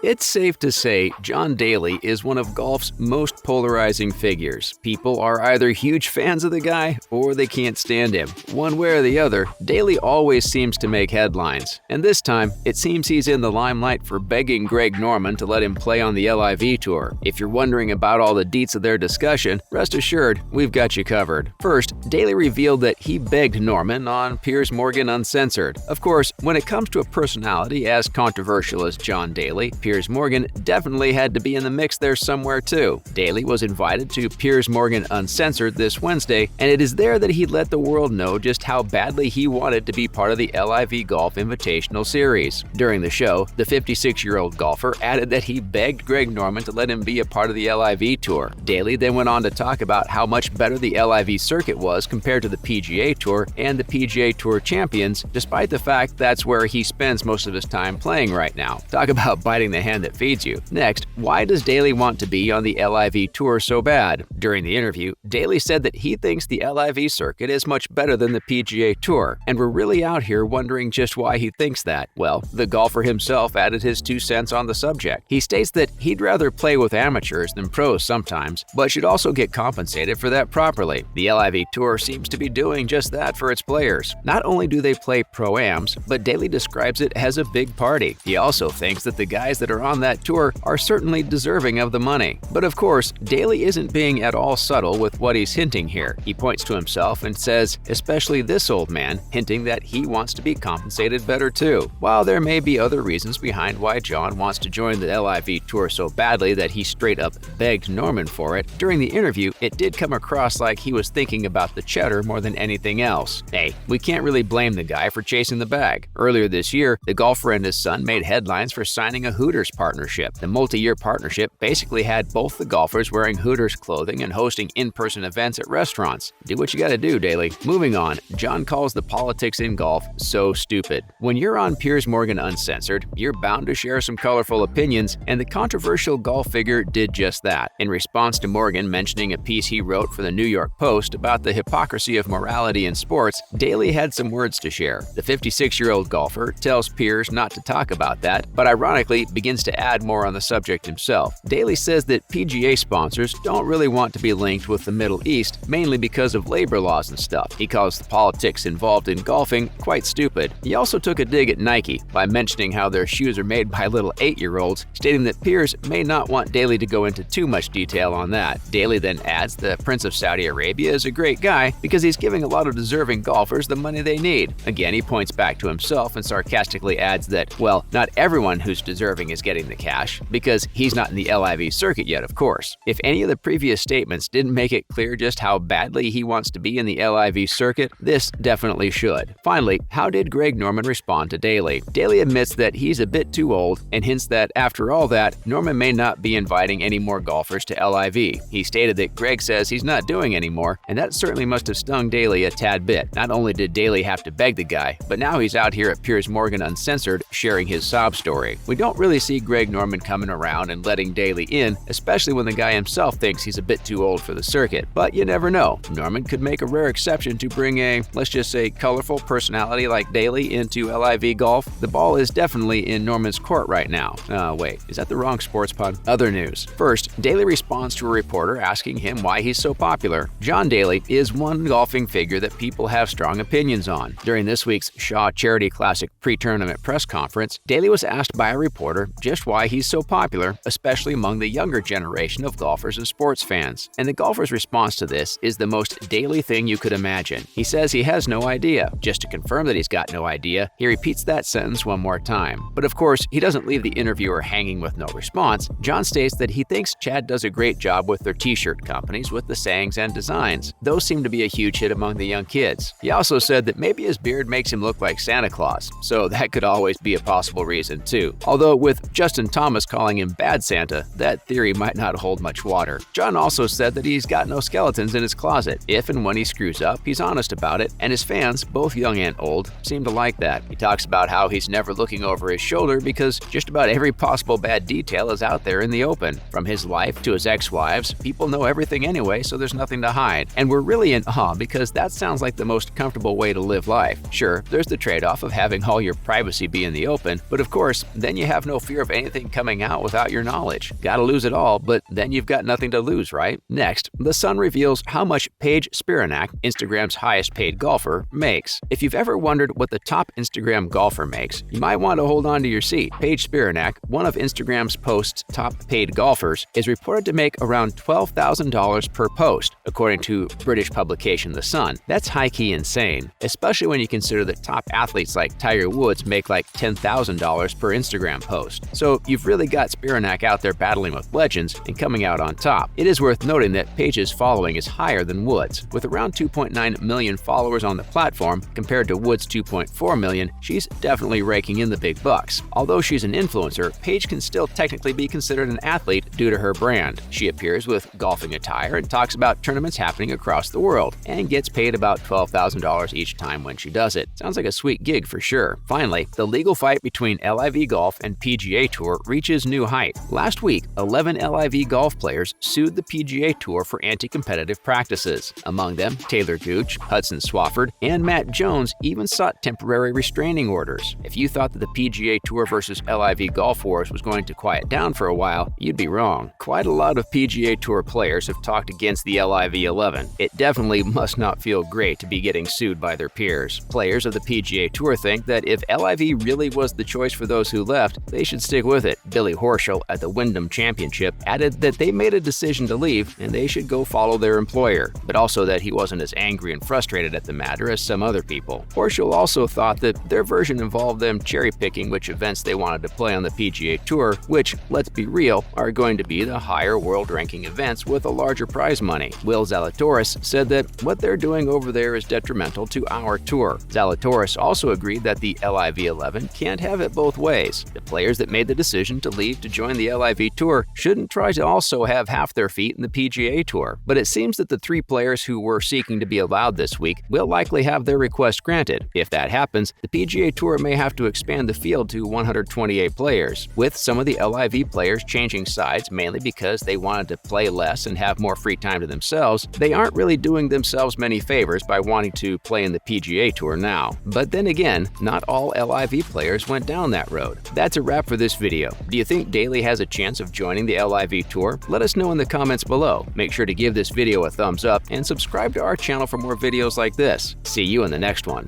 It's safe to say John Daly is one of golf's most polarizing figures. People are either huge fans of the guy or they can't stand him. One way or the other, Daly always seems to make headlines. And this time, it seems he's in the limelight for begging Greg Norman to let him play on the LIV Tour. If you're wondering about all the deets of their discussion, rest assured, we've got you covered. First, Daly revealed that he begged Norman on Piers Morgan Uncensored. Of course, when it comes to a personality as controversial as John Daly, Piers Morgan definitely had to be in the mix there somewhere too. Daly was invited to Piers Morgan Uncensored this Wednesday, and it is there that he let the world know just how badly he wanted to be part of the LIV Golf Invitational Series. During the show, the 56-year-old golfer added that he begged Greg Norman to let him be a part of the LIV Tour. Daly then went on to talk about how much better the LIV circuit was compared to the PGA Tour and the PGA Tour champions, despite the fact that's where he spends most of his time playing right now. Talk about biting the hand that feeds you. Next, why does Daly want to be on the LIV Tour so bad? During the interview, Daly said that he thinks the LIV circuit is much better than the PGA Tour, and we're really out here wondering just why he thinks that. Well, the golfer himself added his 2 cents on the subject. He states that he'd rather play with amateurs than pros sometimes, but should also get compensated for that properly. The LIV Tour seems to be doing just that for its players. Not only do they play pro-ams, but Daly describes it as a big party. He also thinks that the guys that are on that tour are certainly deserving of the money. But of course, Daly isn't being at all subtle with what he's hinting here. He points to himself and says, especially this old man, hinting that he wants to be compensated better too. While there may be other reasons behind why John wants to join the LIV Tour so badly that he straight up begged Norman for it, during the interview, it did come across like he was thinking about the cheddar more than anything else. Hey, we can't really blame the guy for chasing the bag. Earlier this year, the golfer and his son made headlines for signing a Hooters partnership. The multi-year partnership basically had both the golfers wearing Hooters clothing and hosting in-person events at restaurants. Do what you gotta do, Daly. Moving on, John calls the politics in golf so stupid. When you're on Piers Morgan Uncensored, you're bound to share some colorful opinions, and the controversial golf figure did just that. In response to Morgan mentioning a piece he wrote for the New York Post about the hypocrisy of morality in sports, Daly had some words to share. The 56-year-old golfer tells Piers not to talk about that, but ironically begins to add more on the subject himself. Daly says that PGA sponsors don't really want to be linked with the Middle East, mainly because of labor laws and stuff. He calls the politics involved in golfing quite stupid. He also took a dig at Nike by mentioning how their shoes are made by little 8-year-olds, stating that Piers may not want Daly to go into too much detail on that. Daly then adds the Prince of Saudi Arabia is a great guy because he's giving a lot of deserving golfers the money they need. Again, he points back to himself and sarcastically adds that, well, not everyone who's deserving is getting the cash, because he's not in the LIV circuit yet, of course. If any of the previous statements didn't make it clear just how badly he wants to be in the LIV circuit, this definitely should. Finally, how did Greg Norman respond to Daly? Daly admits that he's a bit too old and hints that after all that, Norman may not be inviting any more golfers to LIV. He stated that Greg says he's not doing any more, and that certainly must have stung Daly a tad bit. Not only did Daly have to beg the guy, but now he's out here at Piers Morgan Uncensored sharing his sob story. We don't really see Greg Norman coming around and letting Daly in, especially when the guy himself thinks he's a bit too old for the circuit. But you never know. Norman could make a rare exception to bring a, let's just say, colorful personality like Daly into LIV Golf. The ball is definitely in Norman's court right now. Wait, is that the wrong sports pun? Other news. First, Daly responds to a reporter asking him why he's so popular. John Daly is one golfing figure that people have strong opinions on. During this week's Shaw Charity Classic pre-tournament press conference, Daly was asked by a reporter just why he's so popular, especially among the younger generation of golfers and sports fans. And the golfer's response to this is the most Daly thing you could imagine. He says he has no idea. Just to confirm that he's got no idea, he repeats that sentence one more time. But of course, he doesn't leave the interviewer hanging with no response. John states that he thinks Chad does a great job with their t-shirt companies with the sayings and designs. Those seem to be a huge hit among the young kids. He also said that maybe his beard makes him look like Santa Claus, so that could always be a possible reason too. Although with Justin Thomas calling him Bad Santa, that theory might not hold much water. John also said that he's got no skeletons in his closet. If and when he screws up, he's honest about it, and his fans, both young and old, seem to like that. He talks about how he's never looking over his shoulder because just about every possible bad detail is out there in the open. From his life to his ex-wives, people know everything anyway, so there's nothing to hide. And we're really in awe because that sounds like the most comfortable way to live life. Sure, there's the trade-off of having all your privacy be in the open, but of course, then you have no fear of anything coming out without your knowledge. Gotta lose it all, but then you've got nothing to lose, right? Next, The Sun reveals how much Paige Spiranak, Instagram's highest paid golfer, makes. If you've ever wondered what the top Instagram golfer makes, you might want to hold on to your seat. Paige Spiranak, one of Instagram's post's top paid golfers, is reported to make around $12,000 per post, according to British publication The Sun. That's high-key insane, especially when you consider that top athletes like Tiger Woods make like $10,000 per Instagram post. So you've really got Spiranak out there battling with legends and coming out on top. It is worth noting that Paige's following is higher than Woods. With around 2.9 million followers on the platform compared to Woods' 2.4 million, she's definitely raking in the big bucks. Although she's an influencer, Paige can still technically be considered an athlete due to her brand. She appears with golfing attire and talks about tournaments happening across the world, and gets paid about $12,000 each time when she does it. Sounds like a sweet gig for sure. Finally, the legal fight between LIV Golf and PGA Tour reaches new height. Last week, 11 LIV Golf players sued the PGA Tour for anti-competitive practices. Among them, Taylor Gooch, Hudson Swafford, and Matt Jones even sought temporary restraining orders. If you thought that the PGA Tour versus LIV Golf wars was going to quiet down for a while, you'd be wrong. Quite a lot of PGA Tour players have talked against the LIV 11. It definitely must not feel great to be getting sued by their peers. Players of the PGA Tour think that if LIV really was the choice for those who left, they should stick with it. Billy Horschel at the Wyndham Championship added that they made a decision to leave and they should go follow their employer, but also that he wasn't as angry and frustrated at the matter as some other people. Horschel also thought that their version involved them cherry-picking which events they wanted to play on the PGA Tour, which, let's be real, are going to be the higher world-ranking events with a larger prize money. Will Zalatoris said that what they're doing over there is detrimental to our tour. Zalatoris also agreed that the LIV 11 can't have it both ways. The players that made the decision to leave to join the LIV Tour shouldn't try to also have half their feet in the PGA Tour. But it seems that the 3 players who were seeking to be allowed this week will likely have their request granted. If that happens, the PGA Tour may have to expand the field to 128 players, with some of the LIV players changing sides mainly because they wanted to play less and have more free time to themselves. They aren't really doing themselves many favors by wanting to play in the PGA Tour now. But then again, not all LIV players went down that road. That's a wrap for this video. Do you think Daly has a chance of joining the LIV Tour? Let us know in the comments below. Make sure to give this video a thumbs up and subscribe to our channel for more videos like this. See you in the next one.